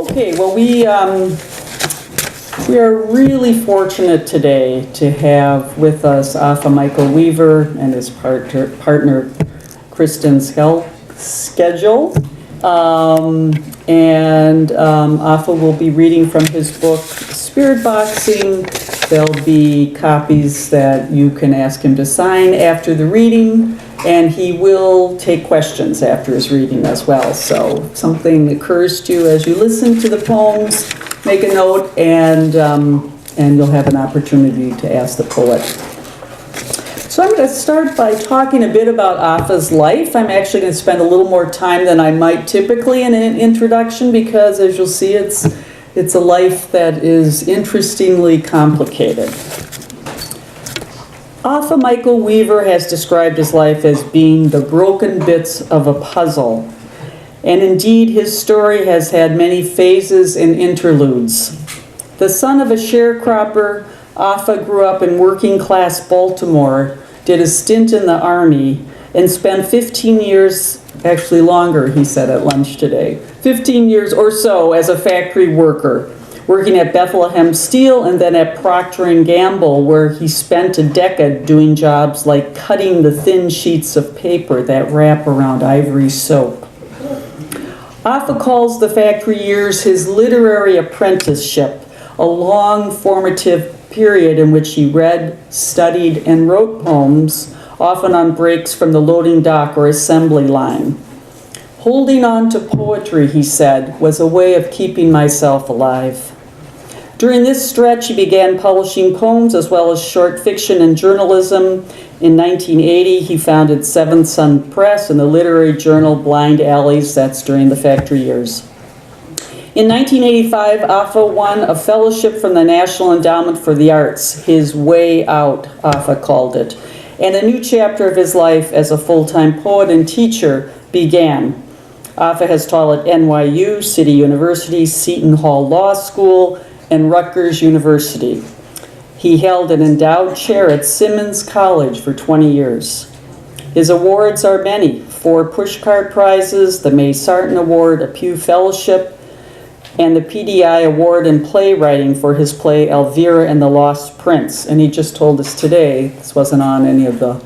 Okay, well, we are really fortunate today to have with us Afaa Michael Weaver and his partner Kristen Schedule. Afaa will be reading from his book, Spirit Boxing. There'll be copies that you can ask him to sign after the reading, and he will take questions after his reading as well. So if something occurs to you as you listen to the poems, make a note, and you'll have an opportunity to ask the poet. So I'm going to start by talking a bit about Afaa's life. I'm actually going to spend a little more time than I might typically in an introduction because, as you'll see, it's a life that is interestingly complicated. Afaa Michael Weaver has described his life as being the broken bits of a puzzle. And indeed, his story has had many phases and interludes. The son of a sharecropper, Afaa grew up in working-class Baltimore, did a stint in the Army, and spent 15 years, actually longer, he said at lunch today, 15 years or so as a factory worker, working at Bethlehem Steel and then at Procter & Gamble, where he spent a decade doing jobs like cutting the thin sheets of paper that wrap around ivory soap. Afaa calls the factory years his literary apprenticeship, a long formative period in which he read, studied, and wrote poems, often on breaks from the loading dock or assembly line. Holding on to poetry, he said, was a way of keeping myself alive. During this stretch, he began publishing poems as well as short fiction and journalism. In 1980, he founded Seventh Sun Press and the literary journal Blind Alleys. That's during the factory years. In 1985, Afaa won a fellowship from the National Endowment for the Arts, his way out, Afaa called it, and a new chapter of his life as a full-time poet and teacher began. Afaa has taught at NYU, City University, Seton Hall Law School, and Rutgers University. He held an endowed chair at Simmons College for 20 years. His awards are many: 4 Pushcart Prizes, the May Sarton Award, a Pew Fellowship, and the PDI Award in Playwriting for his play Elvira and the Lost Prince. And he just told us today, this wasn't on any of the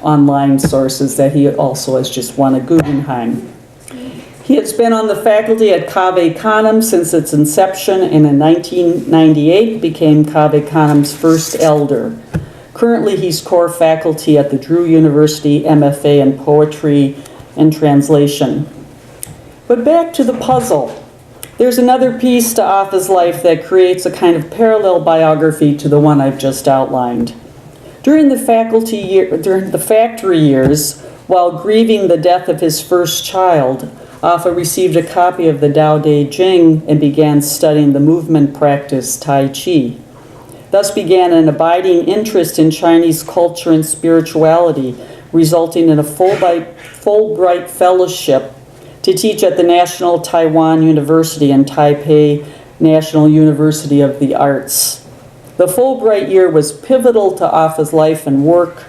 online sources, that he also has just won a Guggenheim. He has been on the faculty at Cave Canem since its inception, and in 1998 became Cave Canem's first elder. Currently, he's core faculty at the Drew University MFA in Poetry and Translation. But back to the puzzle. There's another piece to Afaa's life that creates a kind of parallel biography to the one I've just outlined. During the factory years, while grieving the death of his first child, Afaa received a copy of the Tao Te Ching and began studying the movement practice Tai Chi. Thus began an abiding interest in Chinese culture and spirituality, resulting in a Fulbright fellowship to teach at the National Taiwan University and Taipei National University of the Arts. The Fulbright year was pivotal to Afaa's life and work.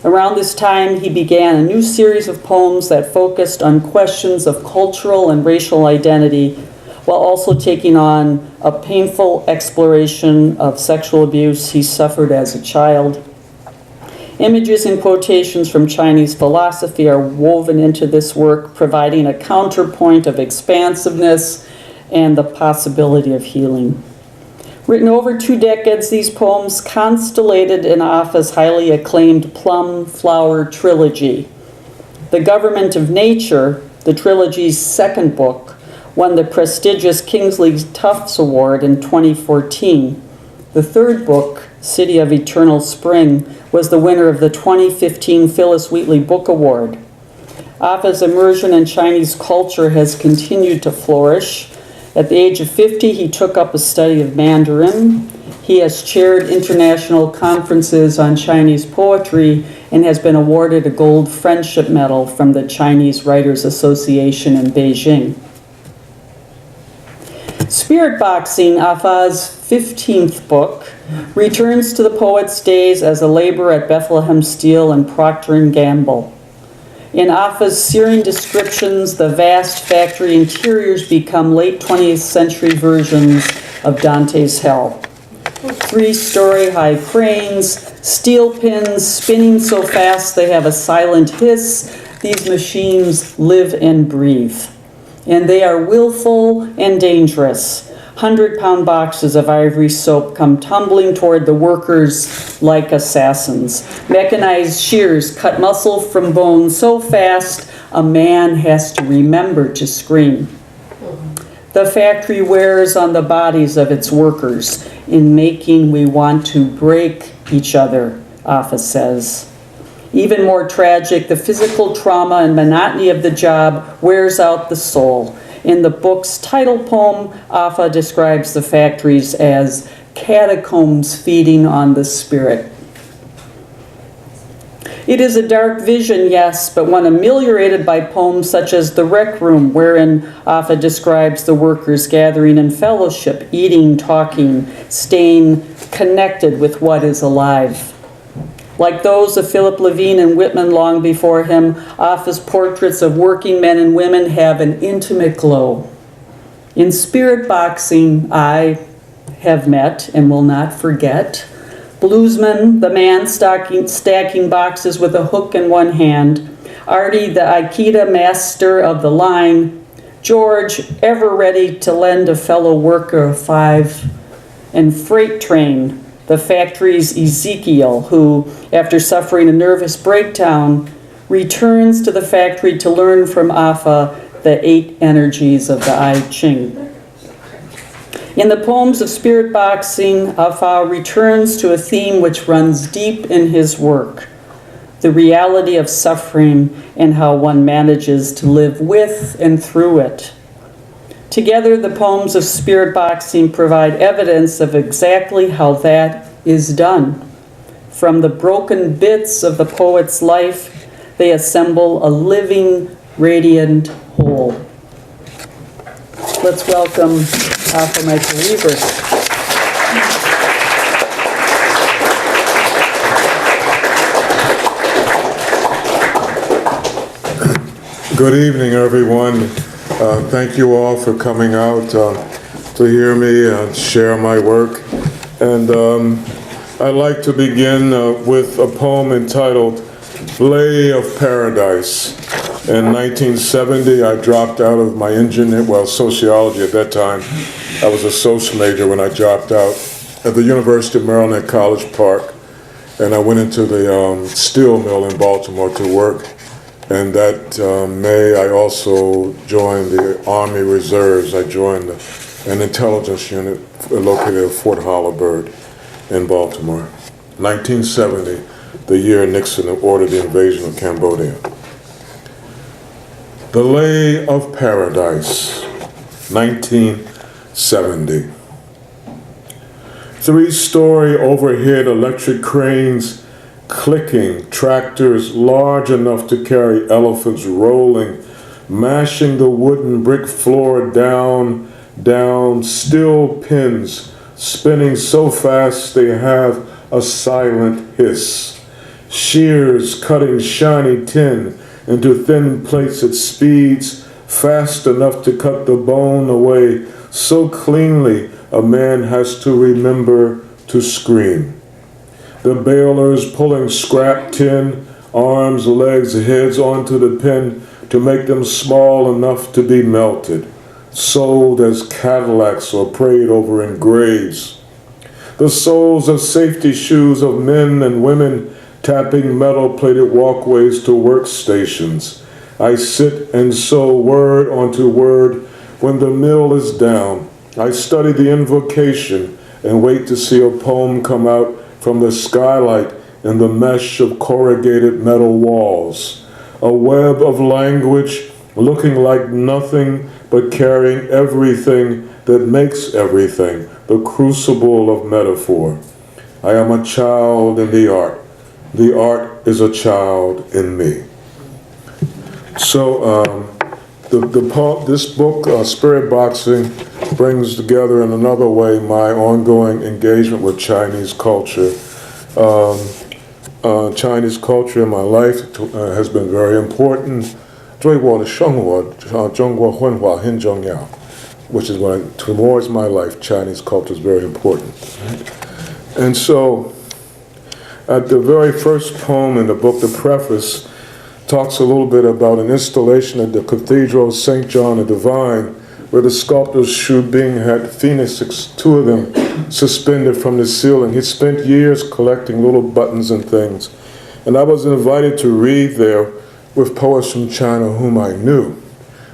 Around this time, he began a new series of poems that focused on questions of cultural and racial identity, while also taking on a painful exploration of sexual abuse he suffered as a child. Images and quotations from Chinese philosophy are woven into this work, providing a counterpoint of expansiveness and the possibility of healing. Written over 2 decades, these poems constellated in Afaa's highly acclaimed Plum Flower trilogy. The Government of Nature, the trilogy's second book, won the prestigious Kingsley Tufts Award in 2014. The third book, City of Eternal Spring, was the winner of the 2015 Phyllis Wheatley Book Award. Afaa's immersion in Chinese culture has continued to flourish. At the age of 50, he took up a study of Mandarin. He has chaired international conferences on Chinese poetry and has been awarded a Gold Friendship Medal from the Chinese Writers Association in Beijing. Spirit Boxing, Afaa's 15th book, returns to the poet's days as a laborer at Bethlehem Steel and Procter & Gamble. In Afaa's searing descriptions, the vast factory interiors become late 20th century versions of Dante's Hell. 3-story high cranes, steel pins spinning so fast they have a silent hiss. These machines live and breathe. And they are willful and dangerous. 100-pound boxes of ivory soap come tumbling toward the workers like assassins. Mechanized shears cut muscle from bone so fast a man has to remember to scream. The factory wears on the bodies of its workers. In making, we want to break each other, Afaa says. Even more tragic, the physical trauma and monotony of the job wears out the soul. In the book's title poem, Afaa describes the factories as catacombs feeding on the spirit. It is a dark vision, yes, but one ameliorated by poems such as The Rec Room, wherein Afaa describes the workers gathering in fellowship, eating, talking, staying connected with what is alive. Like those of Philip Levine and Whitman long before him, Afaa's portraits of working men and women have an intimate glow. In spirit boxing, I have met and will not forget Bluesman, the man stacking boxes with a hook in one hand, Artie, the Aikido master of the line, George, ever ready to lend a fellow worker a $5, and Freight Train, the factory's Ezekiel, who, after suffering a nervous breakdown, returns to the factory to learn from Afaa the 8 energies of the I Ching. In the poems of spirit boxing, Afaa returns to a theme which runs deep in his work, the reality of suffering and how one manages to live with and through it. Together, the poems of spirit boxing provide evidence of exactly how that is done. From the broken bits of the poet's life, they assemble a living, radiant whole. Let's welcome Afaa Michael Weaver. Good evening, everyone. Thank you all for coming out to hear me share my work. And I'd like to begin with a poem entitled Lay of Paradise. In 1970, I dropped out of my sociology at that time. I was a social major when I dropped out at the University of Maryland at College Park. And I went into the steel mill in Baltimore to work. And that May, I also joined the Army Reserves. I joined an intelligence unit located at Fort Holabird in Baltimore. 1970, the year Nixon ordered the invasion of Cambodia. The Lay of Paradise, 1970. 3-story overhead electric cranes clicking, tractors large enough to carry elephants rolling, mashing the wooden brick floor down, steel pins spinning so fast they have a silent hiss. Shears cutting shiny tin into thin plates at speeds fast enough to cut the bone away so cleanly a man has to remember to scream. The balers pulling scrap tin, arms, legs, heads onto the pin to make them small enough to be melted, sold as Cadillacs or prayed over in graves. The soles of safety shoes of men and women tapping metal-plated walkways to workstations. I sit and sew word onto word when the mill is down. I study the invocation and wait to see a poem come out from the skylight in the mesh of corrugated metal walls. A web of language looking like nothing but carrying everything that makes everything, the crucible of metaphor. I am a child in the art. The art is a child in me. So this book, Spirit Boxing, brings together in another way my ongoing engagement with Chinese culture. Chinese culture in my life has been very important. 对我的生活，中国文化很重要, which is when, towards my life, Chinese culture is very important. And so, at the very first poem in the book, the preface, talks a little bit about an installation at the Cathedral of St. John the Divine, where the sculptor Xu Bing had phoenixes, two of them, suspended from the ceiling. He spent years collecting little buttons and things. And I was invited to read there with poets from China whom I knew,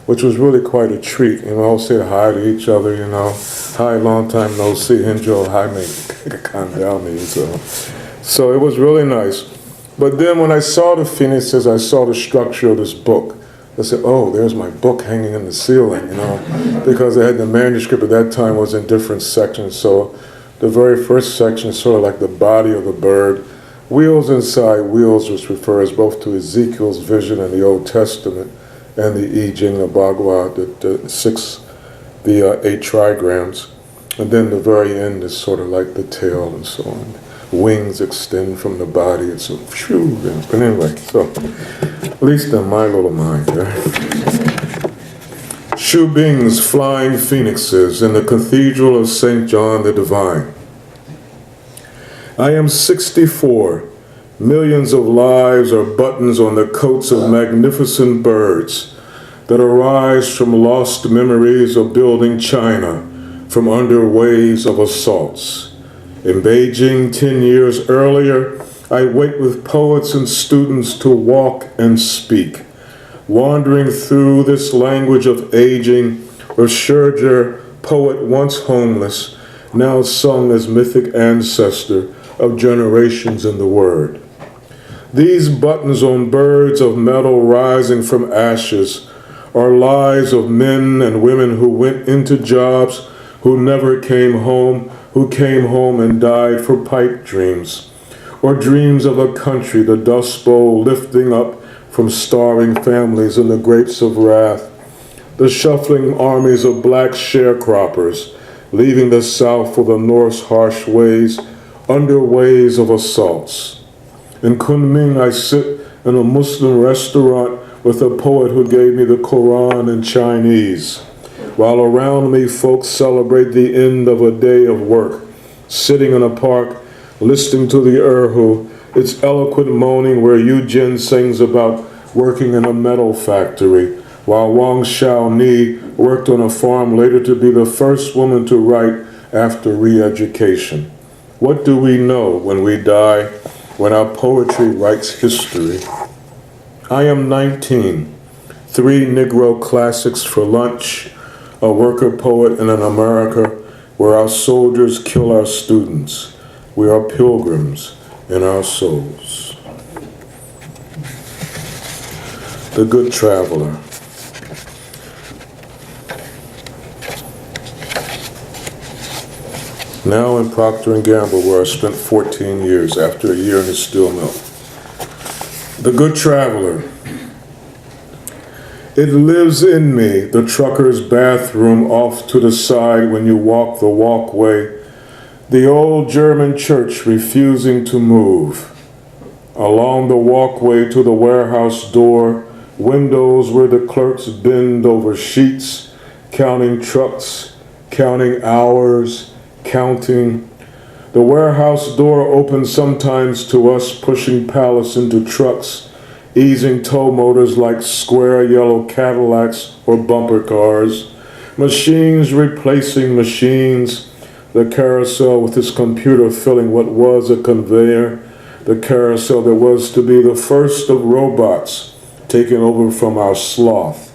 which was really quite a treat. You know, all say hi to each other, you know. Hi, long time no see, Hinjo, hi, me. So it was really nice. But then when I saw the phoenixes, I saw the structure of this book. I said, oh, there's my book hanging in the ceiling, you know, because I had the manuscript at that time was in different sections. So the very first section is sort of like the body of the bird. Wheels inside wheels, which refers both to Ezekiel's vision in the Old Testament and the I Ching, the Bhagavad, the 8 trigrams. And then the very end is sort of like the tail and so on. Wings extend from the body, and so, phew, but anyway, so, at least in my little mind, Xu Bing's Flying Phoenixes in the Cathedral of St. John the Divine. I am 64. Millions of lives are buttons on the coats of magnificent birds that arise from lost memories of building China from under waves of assaults. In Beijing 10 years earlier, I wait with poets and students to walk and speak, wandering through this language of aging, where Scherzer, poet once homeless, now sung as mythic ancestor of generations in the word. These buttons on birds of metal rising from ashes are lives of men and women who went into jobs, who never came home, who came home and died for pipe dreams, or dreams of a country, the Dust Bowl lifting up from starving families in the grapes of wrath, the shuffling armies of black sharecroppers, leaving the South for the North's harsh ways, under waves of assaults. In Kunming, I sit in a Muslim restaurant with a poet who gave me the Quran in Chinese, while around me folks celebrate the end of a day of work, sitting in a park, listening to the erhu, its eloquent moaning where Yu Jin sings about working in a metal factory, while Wang Xiaoni worked on a farm later to be the first woman to write after re-education. What do we know when we die, when our poetry writes history? I am 19, 3 Negro classics for lunch, a worker poet in an America where our soldiers kill our students. We are pilgrims in our souls. The Good Traveler. Now in Procter & Gamble, where I spent 14 years after a year in the steel mill. The Good Traveler. It lives in me, the trucker's bathroom off to the side when you walk the walkway, the old German church refusing to move. Along the walkway to the warehouse door, windows where the clerks bend over sheets, counting trucks, counting hours, counting. The warehouse door opens sometimes to us, pushing pallets into trucks, easing tow motors like square yellow Cadillacs or bumper cars, machines replacing machines, the carousel with its computer filling what was a conveyor, the carousel that was to be the first of robots taking over from our sloth.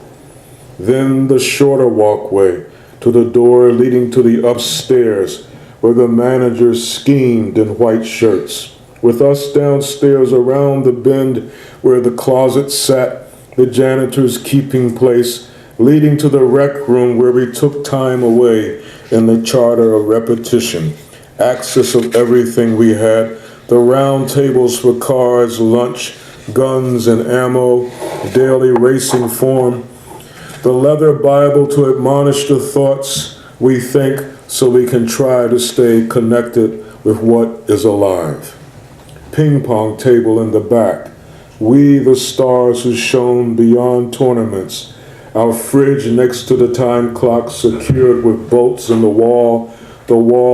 Then the shorter walkway to the door leading to the upstairs where the managers schemed in white shirts, with us downstairs around the bend where the closet sat, the janitor's keeping place, leading to the rec room where we took time away in the charter of repetition, access of everything we had, the round tables for cards, lunch, guns and ammo, daily racing form, the leather Bible to admonish the thoughts we think so we can try to stay connected with what is alive. ping pong table in the back. We, the stars who shone beyond tournaments. Our fridge next to the time clock secured with bolts in the wall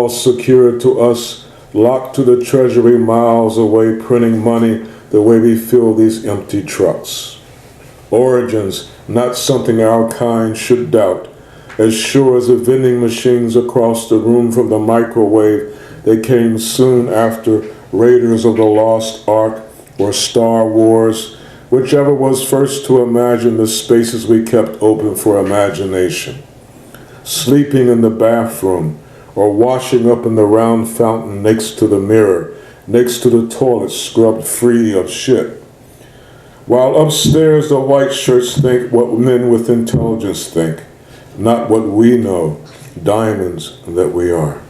secured to us, locked to the treasury miles away, printing money the way we fill these empty trucks. Origins, not something our kind should doubt. As sure as the vending machines across the room from the microwave, they came soon after Raiders of the Lost Ark or Star Wars, whichever was first to imagine the spaces we kept open for imagination. Sleeping in the bathroom, or washing up in the round fountain next to the mirror, next to the toilet scrubbed free of shit. While upstairs the white shirts think what men with intelligence think, not what we know, diamonds that we are.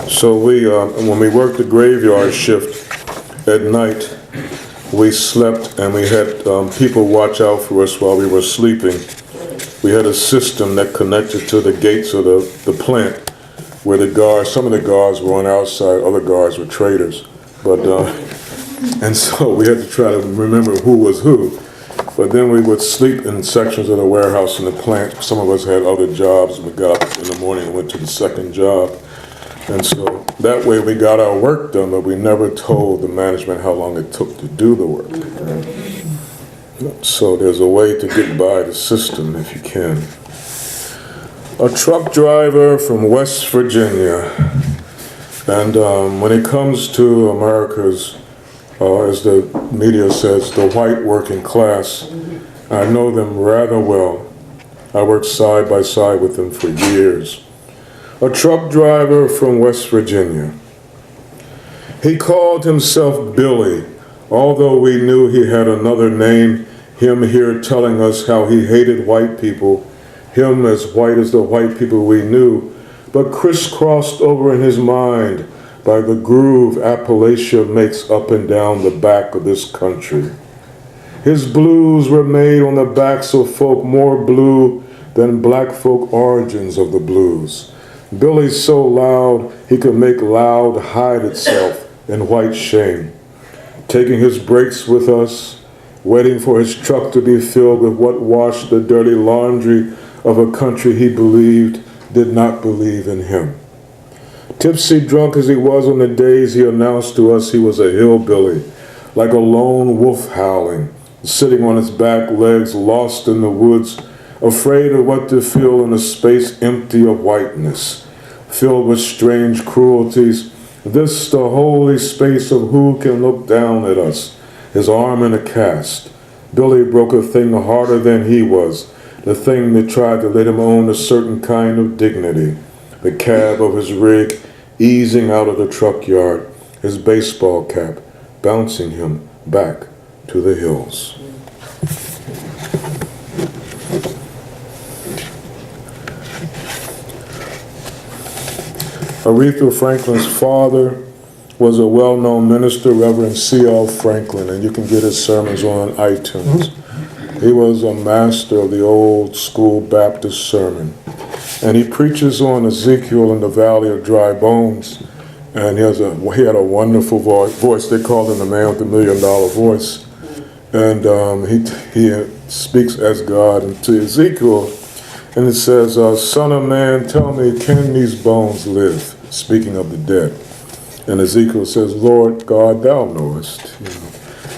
So when we worked the graveyard shift at night, we slept and we had people watch out for us while we were sleeping. We had a system that connected to the gates of the plant where the guards, some of the guards were on the outside, other guards were traders. And so we had to try to remember who was who. But then we would sleep in sections of the warehouse and the plant. Some of us had other jobs. We got up in the morning and went to the second job. And so that way we got our work done, but we never told the management how long it took to do the work. So there's a way to get by the system if you can. A truck driver from West Virginia. And when it comes to America's, as the media says, the white working class, I know them rather well. I worked side by side with them for years. A truck driver from West Virginia. He called himself Billy, although we knew he had another name, him here telling us how he hated white people, him as white as the white people we knew, but crisscrossed over in his mind by the groove Appalachia makes up and down the back of this country. His blues were made on the backs of folk more blue than black folk origins of the blues. Billy's so loud he could make loud hide itself in white shame. Taking his breaks with us, waiting for his truck to be filled with what washed the dirty laundry of a country he believed did not believe in him. Tipsy drunk as he was on the days he announced to us he was a hillbilly, like a lone wolf howling, sitting on his back legs, lost in the woods, afraid of what to feel in a space empty of whiteness, filled with strange cruelties, this the holy space of who can look down at us, his arm in a cast. Billy broke a thing harder than he was, the thing that tried to let him own a certain kind of dignity, the cab of his rig easing out of the truck yard, his baseball cap bouncing him back to the hills. Aretha Franklin's father was a well-known minister, Reverend C.L. Franklin, and you can get his sermons on iTunes. He was a master of the old school Baptist sermon. And he preaches on Ezekiel in the Valley of Dry Bones. And he had a wonderful voice. They called him the man with the $1 million voice. And he speaks as God. And to Ezekiel, and it says, Son of man, tell me, can these bones live? Speaking of the dead. And Ezekiel says, Lord God, thou knowest. You know.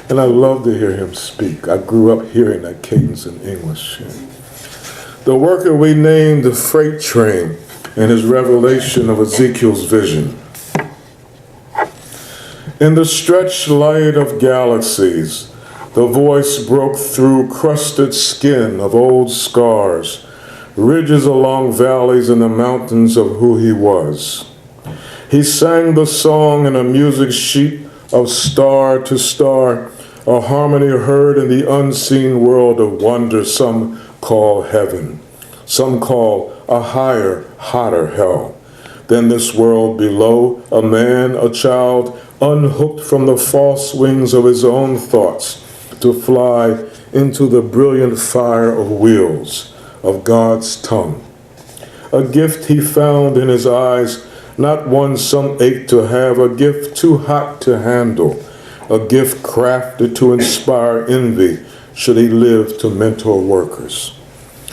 And I love to hear him speak. I grew up hearing that cadence in English. The worker we named the freight train and his revelation of Ezekiel's vision. In the stretched light of galaxies, the voice broke through crusted skin of old scars, ridges along valleys and the mountains of who he was. He sang the song in a music sheet of star to star, a harmony heard in the unseen world of wonder some call heaven, some call a higher, hotter hell than this world below. A man, a child, unhooked from the false wings of his own thoughts to fly into the brilliant fire of wheels, of God's tongue. A gift he found in his eyes, not one some ache to have, a gift too hot to handle, a gift crafted to inspire envy should he live to mentor workers.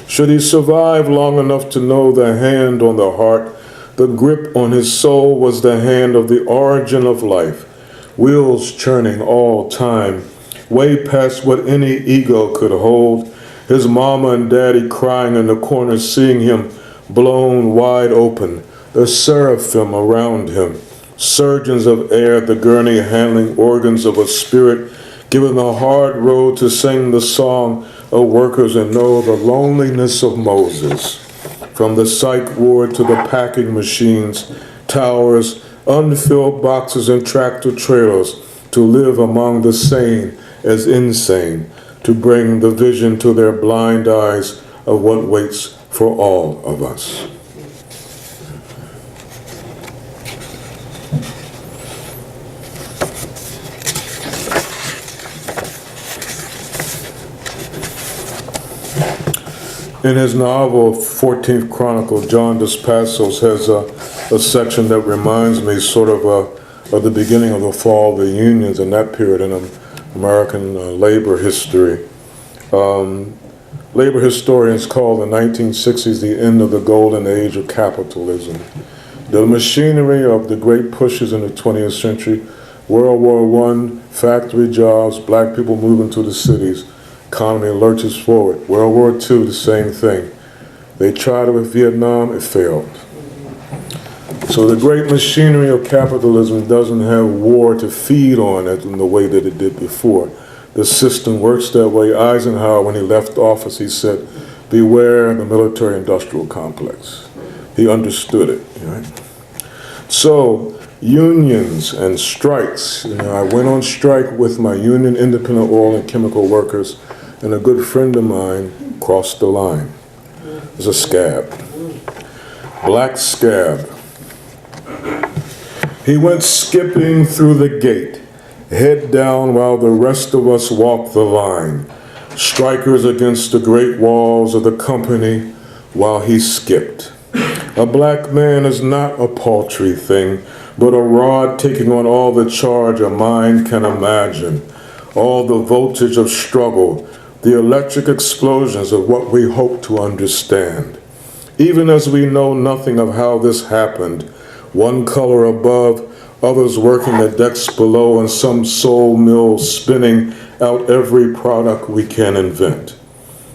Should he survive long enough to know the hand on the heart, the grip on his soul was the hand of the origin of life, wheels churning all time, way past what any ego could hold, his mama and daddy crying in the corner seeing him blown wide open, the seraphim around him, surgeons of air, the gurney handling organs of a spirit, given the hard road to sing the song of workers and know the loneliness of Moses. From the psych ward to the packing machines, towers, unfilled boxes and tractor trailers, to live among the sane as insane, to bring the vision to their blind eyes of what waits for all of us. In his novel, 14th Chronicle, John Dos Passos has a section that reminds me sort of the beginning of the fall of the unions in that period in American labor history. Labor historians call the 1960s the end of the golden age of capitalism. The machinery of the great pushes in the 20th century, World War I, factory jobs, black people moving to the cities, economy lurches forward. World War II, the same thing. They tried it with Vietnam, it failed. So the great machinery of capitalism doesn't have war to feed on it in the way that it did before. The system works that way. Eisenhower, when he left office, he said, beware the military-industrial complex. He understood it, right? So unions and strikes. I went on strike with my union, independent oil and chemical workers, and a good friend of mine crossed the line. It was a scab, black scab. He went skipping through the gate, head down while the rest of us walked the line, strikers against the great walls of the company while he skipped. A black man is not a paltry thing, but a rod taking on all the charge a mind can imagine, all the voltage of struggle, the electric explosions of what we hope to understand. Even as we know nothing of how this happened, one color above, others working the decks below, and some soul mill spinning out every product we can invent.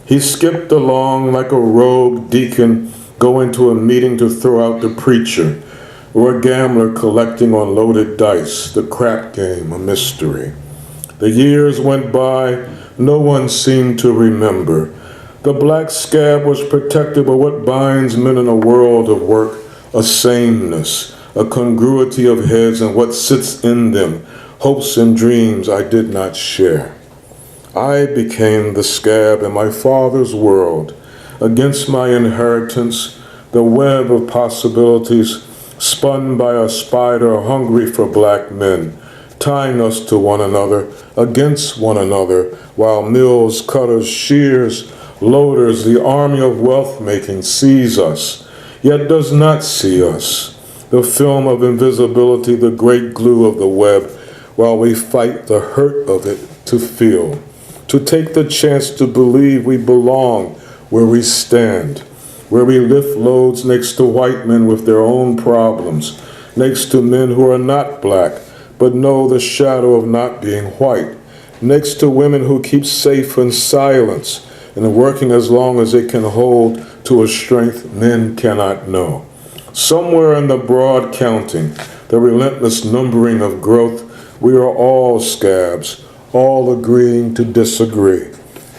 He skipped along like a rogue deacon going to a meeting to throw out the preacher, or a gambler collecting on loaded dice, the crap game a mystery. The years went by, no one seemed to remember. The black scab was protected by what binds men in a world of work, a sameness, a congruity of heads and what sits in them, hopes and dreams I did not share. I became the scab in my father's world, against my inheritance, the web of possibilities spun by a spider hungry for black men, tying us to one another, against one another, while mills, cutters, shears, loaders, the army of wealth-making sees us, yet does not see us. The film of invisibility, the great glue of the web, while we fight the hurt of it to feel, to take the chance to believe we belong where we stand, where we lift loads next to white men with their own problems, next to men who are not black, but know the shadow of not being white, next to women who keep safe in silence and working as long as they can hold to a strength men cannot know. Somewhere in the broad counting, the relentless numbering of growth, we are all scabs, all agreeing to disagree,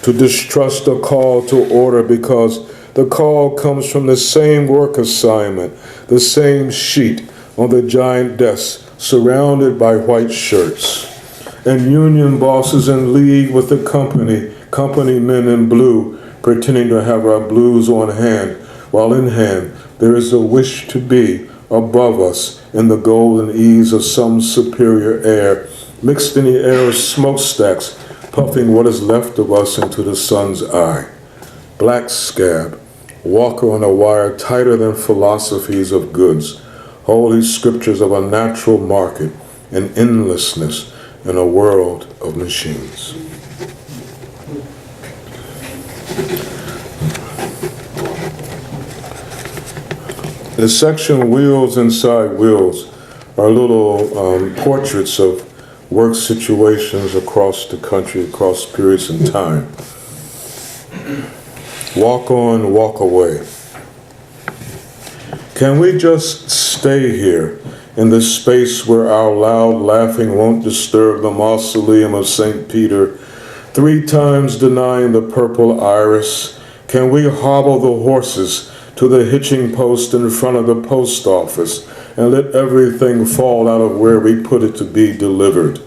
to distrust a call to order because the call comes from the same work assignment, the same sheet on the giant desk, surrounded by white shirts. And union bosses in league with the company men in blue, pretending to have our blues on hand, while in hand there is a wish to be above us in the golden ease of some superior air, mixed in the air of smokestacks, puffing what is left of us into the sun's eye. Black scab, walker on a wire tighter than philosophies of goods, holy scriptures of a natural market, and endlessness in a world of machines. The section Wheels Inside Wheels are little portraits of work situations across the country, across periods in time. Walk on, walk away. Can we just stay here in this space where our loud laughing won't disturb the mausoleum of St. Peter, 3 times denying the purple iris? Can we hobble the horses to the hitching post in front of the post office and let everything fall out of where we put it to be delivered?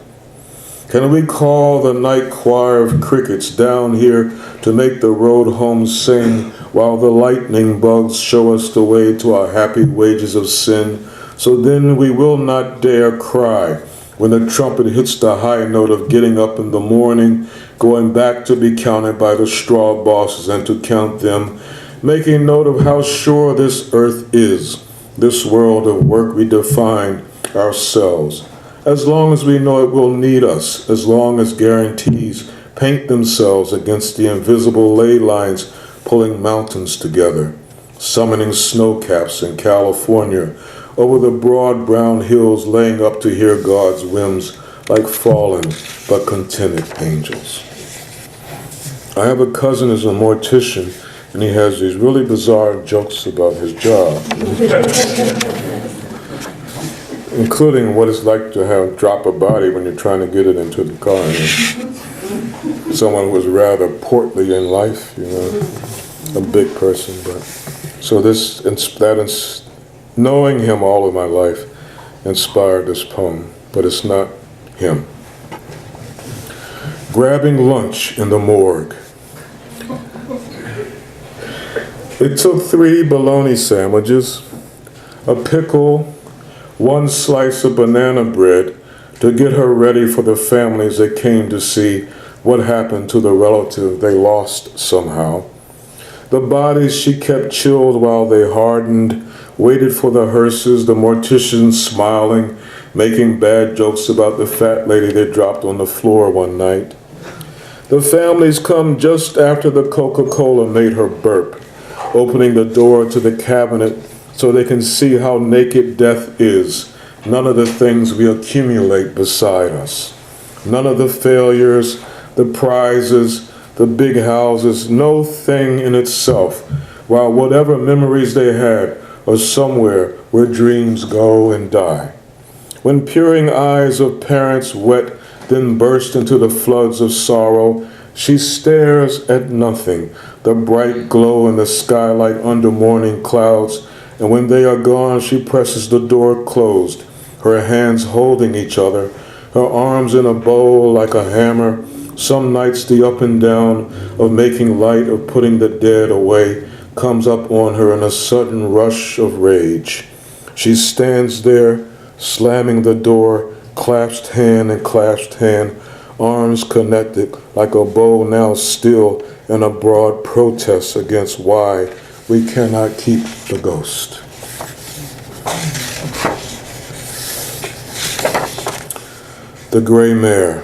Can we call the night choir of crickets down here to make the road home sing while the lightning bugs show us the way to our happy wages of sin? So then we will not dare cry when the trumpet hits the high note of getting up in the morning, going back to be counted by the straw bosses and to count them, making note of how sure this earth is, this world of work we define ourselves. As long as we know it will need us, as long as guarantees paint themselves against the invisible ley lines pulling mountains together, summoning snowcaps in California over the broad brown hills laying up to hear God's whims like fallen but contented angels. I have a cousin who's a mortician, and he has these really bizarre jokes about his job. Including what it's like to drop a body when you're trying to get it into the car. Someone who was rather portly in life, a big person. But so knowing him all of my life inspired this poem, but it's not him. Grabbing lunch in the morgue. It took 3 bologna sandwiches, a pickle, 1 slice of banana bread to get her ready for the families that came to see what happened to the relative they lost somehow. The bodies she kept chilled while they hardened, waited for the hearses, the mortician smiling, making bad jokes about the fat lady they dropped on the floor one night. The families come just after the Coca-Cola made her burp, opening the door to the cabinet so they can see how naked death is, none of the things we accumulate beside us. None of the failures, the prizes, the big houses, no thing in itself, while whatever memories they had are somewhere where dreams go and die. When peering eyes of parents wet, then burst into the floods of sorrow, she stares at nothing, the bright glow in the sky like under morning clouds, and when they are gone, she presses the door closed, her hands holding each other, her arms in a bowl like a hammer. Some nights the up and down of making light of putting the dead away comes up on her in a sudden rush of rage. She stands there, slamming the door, clasped hand and clasped hand, arms connected like a bow now still in a broad protest against why we cannot keep the ghost. The gray mare.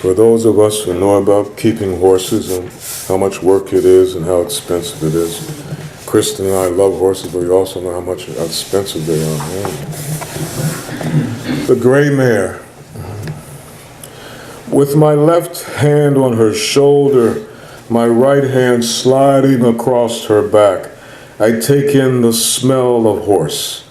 For those of us who know about keeping horses and how much work it is and how expensive it is, Kristen and I love horses, but we also know how much expensive they are. The gray mare. With my left hand on her shoulder, my right hand sliding across her back, I take in the smell of horse,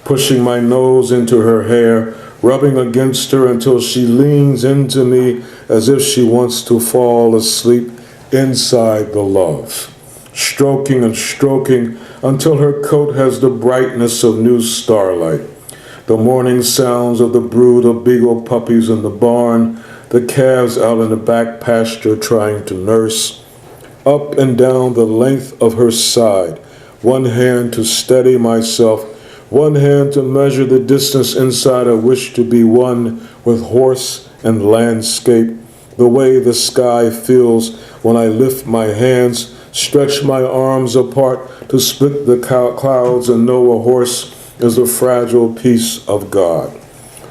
pushing my nose into her hair, rubbing against her until she leans into me as if she wants to fall asleep inside the love, stroking and stroking until her coat has the brightness of new starlight. The morning sounds of the brood of beagle puppies in the barn, the calves out in the back pasture trying to nurse. Up and down the length of her side, one hand to steady myself, one hand to measure the distance inside I wish to be one with horse and landscape, the way the sky feels when I lift my hands Stretch my arms apart to split the clouds and know a horse is a fragile piece of God.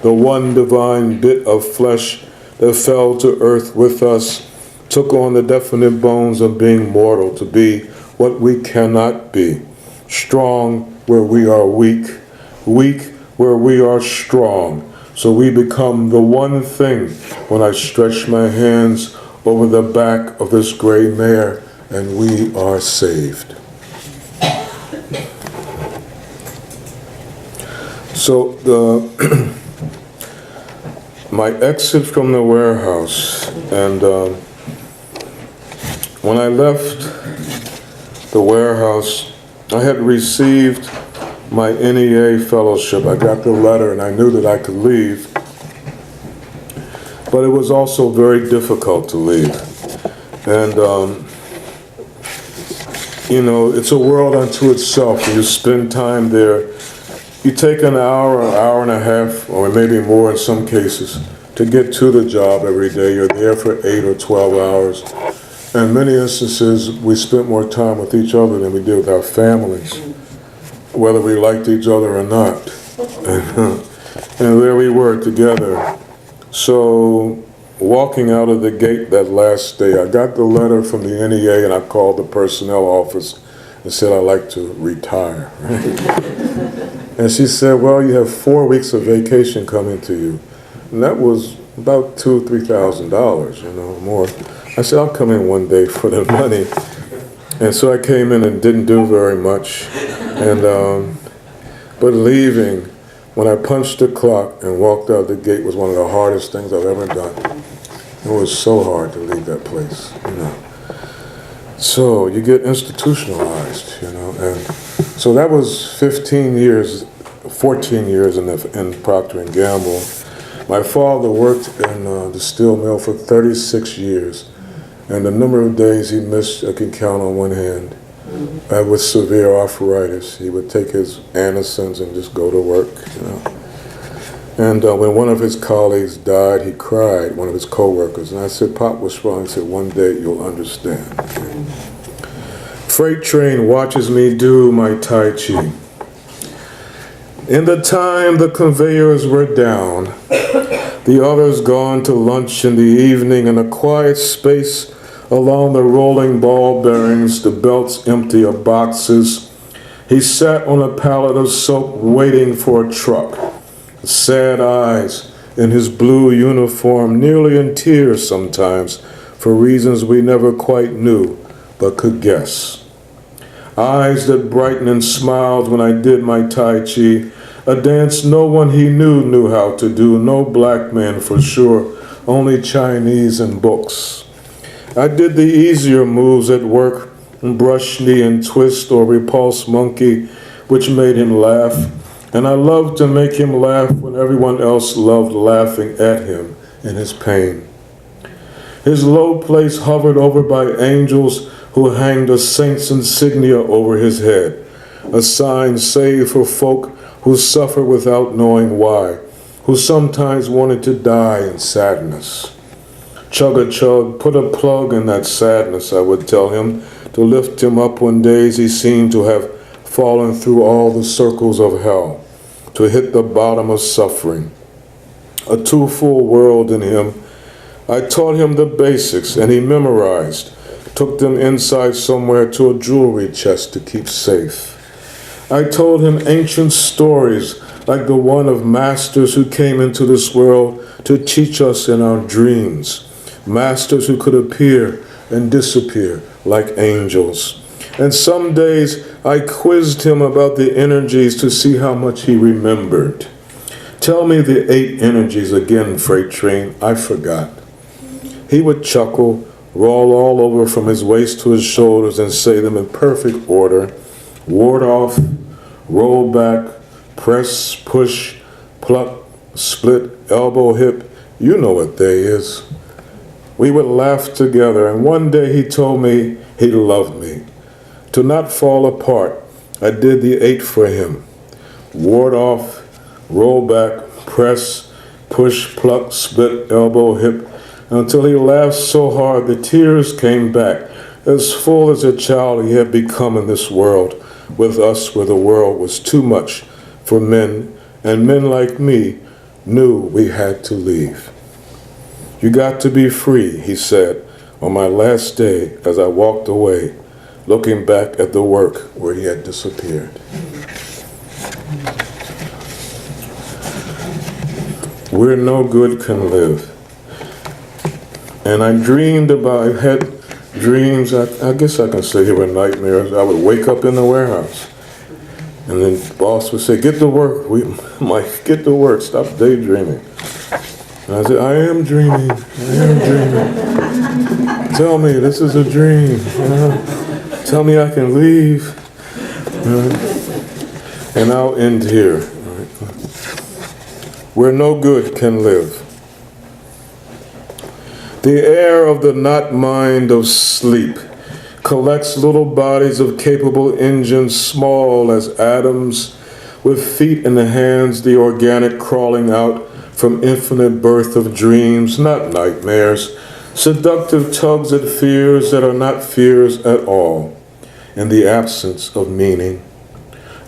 The one divine bit of flesh that fell to earth with us took on the definite bones of being mortal to be what we cannot be. Strong where we are weak, weak where we are strong. So we become the one thing when I stretch my hands over the back of this gray mare and we are saved. So my exit from the warehouse, and when I left the warehouse, I had received my NEA fellowship. I got the letter and I knew that I could leave. But it was also very difficult to leave. And, it's a world unto itself. You spend time there. You take an hour and a half, or maybe more in some cases, to get to the job every day. You're there for 8 or 12 hours. In many instances, we spent more time with each other than we did with our families, whether we liked each other or not. And there we were together. So walking out of the gate that last day, I got the letter from the NEA and I called the personnel office and said I'd like to retire. And she said, well, you have 4 weeks of vacation coming to you. And that was about $2,000 or $3,000, more. I said, I'll come in one day for the money. And so I came in and didn't do very much. But leaving, when I punched the clock and walked out the gate was one of the hardest things I've ever done. It was so hard to leave that place, So you get institutionalized, and so that was 14 years in Procter & Gamble. My father worked in the steel mill for 36 years, and the number of days he missed I can count on one hand. With severe arthritis, he would take his Andersons and just go to work, And when one of his colleagues died, he cried, one of his co-workers. And I said, Pop, what's wrong? He said, one day you'll understand. Freight train watches me do my Tai Chi. In the time the conveyors were down, the others gone to lunch in the evening, in a quiet space along the rolling ball bearings, the belts empty of boxes, he sat on a pallet of soap waiting for a truck. Sad eyes in his blue uniform, nearly in tears sometimes, for reasons we never quite knew, but could guess. Eyes that brightened and smiled when I did my Tai Chi, a dance no one he knew how to do, no black man for sure, only Chinese in books. I did the easier moves at work, brush knee and twist or repulse monkey, which made him laugh. And I loved to make him laugh when everyone else loved laughing at him in his pain. His low place hovered over by angels who hanged a saint's insignia over his head, a sign saved for folk who suffer without knowing why, who sometimes wanted to die in sadness. Chug-a-chug, put a plug in that sadness, I would tell him, to lift him up when days he seemed to have fallen through all the circles of hell, to hit the bottom of suffering. A too full world in him. I taught him the basics, and he memorized, took them inside somewhere to a jewelry chest to keep safe. I told him ancient stories like the one of masters who came into this world to teach us in our dreams, masters who could appear and disappear like angels. And some days I quizzed him about the energies to see how much he remembered. Tell me the 8 energies again, freight train, I forgot. He would chuckle, roll all over from his waist to his shoulders and say them in perfect order. Ward off, roll back, press, push, pluck, split, elbow, hip. You know what they is. We would laugh together, and one day he told me he loved me. To not fall apart, I did the 8 for him. Ward off, roll back, press, push, pluck, split, elbow, hip, until he laughed so hard the tears came back. As full as a child he had become in this world, with us where the world was too much for men, and men like me knew we had to leave. You got to be free, he said, on my last day as I walked away, looking back at the work where he had disappeared. Where no good can live. And I dreamed about, I had dreams, I guess I can say they were nightmares. I would wake up in the warehouse, and then the boss would say, get to work. Mike, get to work, stop daydreaming. And I said, I am dreaming, I am dreaming. Tell me, this is a dream. Tell me I can leave. And I'll end here. Where no good can live. The air of the not mind of sleep collects little bodies of capable engines small as atoms, with feet in the hands, the organic crawling out from infinite birth of dreams, not nightmares, seductive tugs at fears that are not fears at all, in the absence of meaning.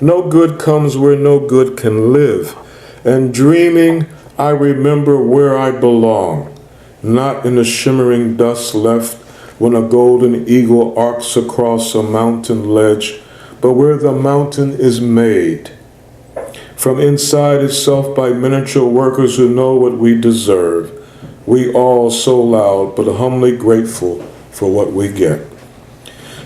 No good comes where no good can live, and dreaming I remember where I belong. Not in the shimmering dust left when a golden eagle arcs across a mountain ledge, but where the mountain is made. From inside itself by miniature workers who know what we deserve. We all so loud, but humbly grateful for what we get.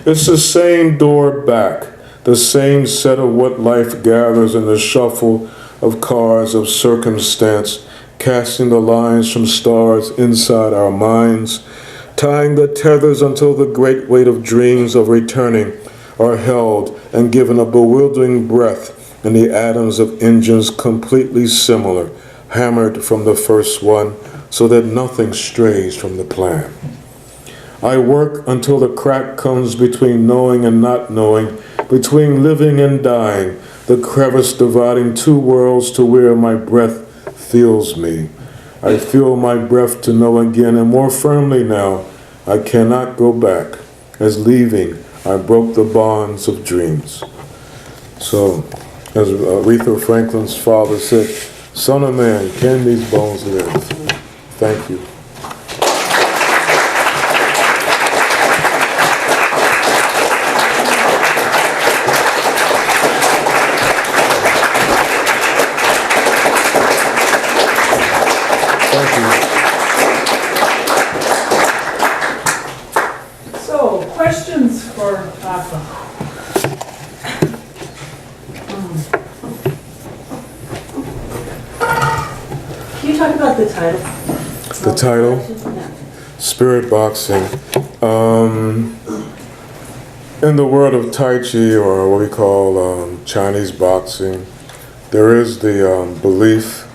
It's the same door back, the same set of what life gathers in the shuffle of cars of circumstance, casting the lines from stars inside our minds, tying the tethers until the great weight of dreams of returning are held and given a bewildering breath in the atoms of engines completely similar, hammered from the first one so that nothing strays from the plan. I work until the crack comes between knowing and not knowing, between living and dying, the crevice dividing two worlds to where my breath feels me. I feel my breath to know again, and more firmly now, I cannot go back. As leaving, I broke the bonds of dreams. So, as Aretha Franklin's father said, Son of man, can these bones live? Thank you. So, questions for Afaa? Can you talk about the title? The title? Spirit Boxing. In the world of Tai Chi, or what we call Chinese boxing, there is the belief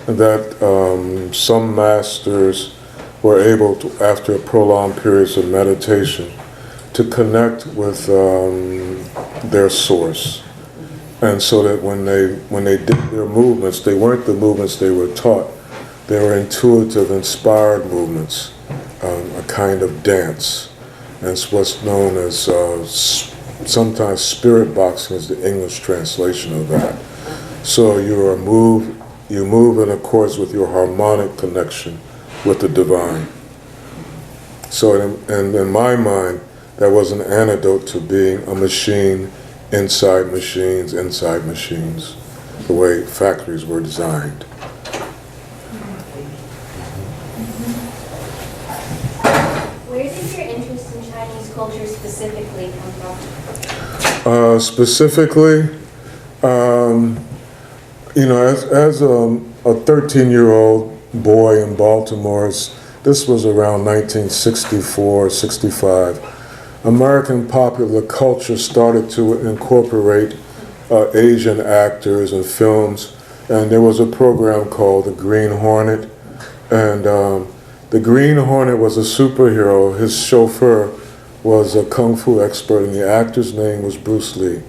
that some masters were able to, after prolonged periods of meditation, to connect with their source. And so that when they did their movements, they weren't the movements they were taught. They were intuitive, inspired movements, a kind of dance. And it's what's known as, sometimes spirit boxing is the English translation of that. So you move in accordance with your harmonic connection with the divine. So in my mind, that was an antidote to being a machine inside machines, the way factories were designed. Where did your interest in Chinese culture specifically come from? Specifically, as a 13-year-old boy in Baltimore, this was around 1964, 65, American popular culture started to incorporate Asian actors and films, and there was a program called The Green Hornet, and the Green Hornet was a superhero. His chauffeur was a kung fu expert, and the actor's name was Bruce Lee,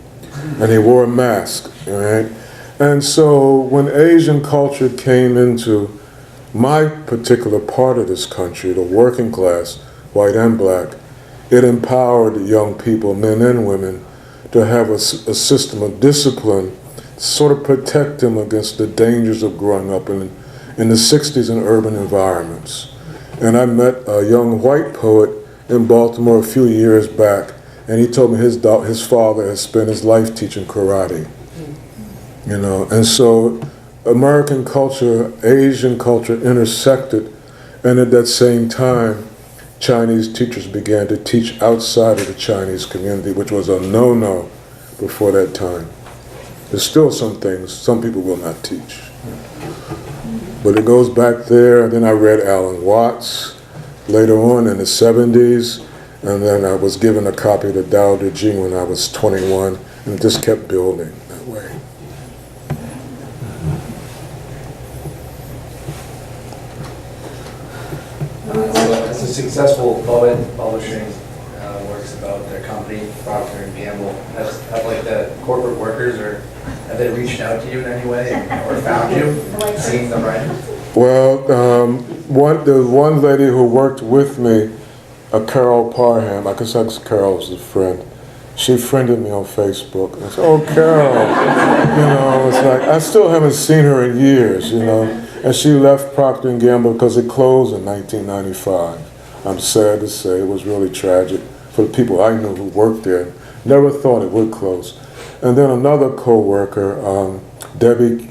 and he wore a mask, right? And so when Asian culture came into my particular part of this country, the working class, white and black, it empowered the young people, men and women, to have a system of discipline, sort of protect them against the dangers of growing up in the 60s in urban environments. And I met a young white poet in Baltimore a few years back, and he told me his father has spent his life teaching karate. You know, and so American culture, Asian culture intersected, and at that same time, Chinese teachers began to teach outside of the Chinese community, which was a no-no before that time. There's still some things some people will not teach. But it goes back there, and then I read Alan Watts later on in the 70s, and then I was given a copy of the Tao Te Ching when I was 21, and it just kept building that way. As a successful poet publishing works about their company, Procter & Gamble, have like the corporate workers, or have they reached out to you in any way or found you, seeing the writing? Well, the one lady who worked with me, Carol Parham, I guess Carol was a friend, she friended me on Facebook. And I said, oh, Carol, you know, it's like, I still haven't seen her in years, you know. And she left Procter & Gamble because it closed in 1995. I'm sad to say, it was really tragic for the people I knew who worked there. Never thought it would close. And then another co-worker, Debbie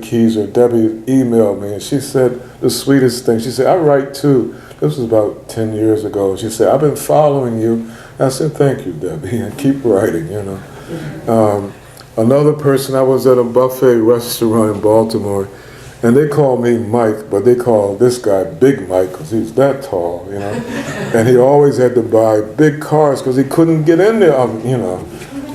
Keyser, Debbie emailed me and she said the sweetest thing. She said, I write too. This was about 10 years ago. She said, I've been following you. I said, thank you, Debbie, and keep writing, you know. Another person, I was at a buffet restaurant in Baltimore, and they call me Mike, but they call this guy Big Mike because he's that tall, you know. And he always had to buy big cars because he couldn't get in there, you know.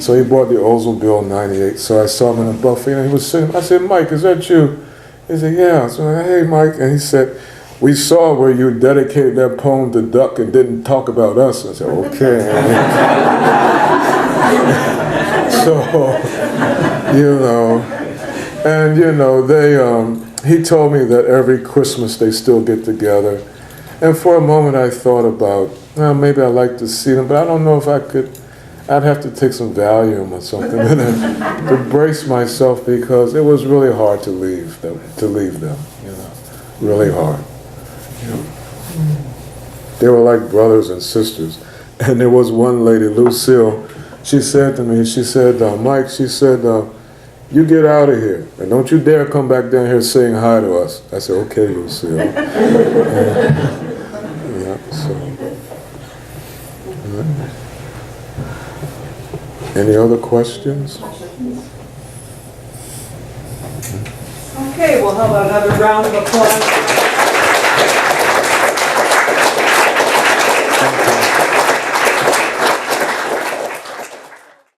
So he bought the Oldsmobile 98. So I saw him in a buffet, and he was sitting. I said, Mike, is that you? He said, yeah. So I said, hey, Mike. And he said, we saw where you dedicated that poem to Duck and didn't talk about us. I said, okay. So, you know, and, you know, he told me that every Christmas they still get together. And for a moment I thought about, well, maybe I'd like to see them, but I don't know if I could. I'd have to take some Valium or something to brace myself because it was really hard to leave them, you know, really hard. You know. They were like brothers and sisters. And there was one lady, Lucille, she said to me, she said, Mike, she said, you get out of here, and don't you dare come back down here saying hi to us. I said, okay, Lucille. Yeah, so. Any other questions? Okay, well, how about another round of applause?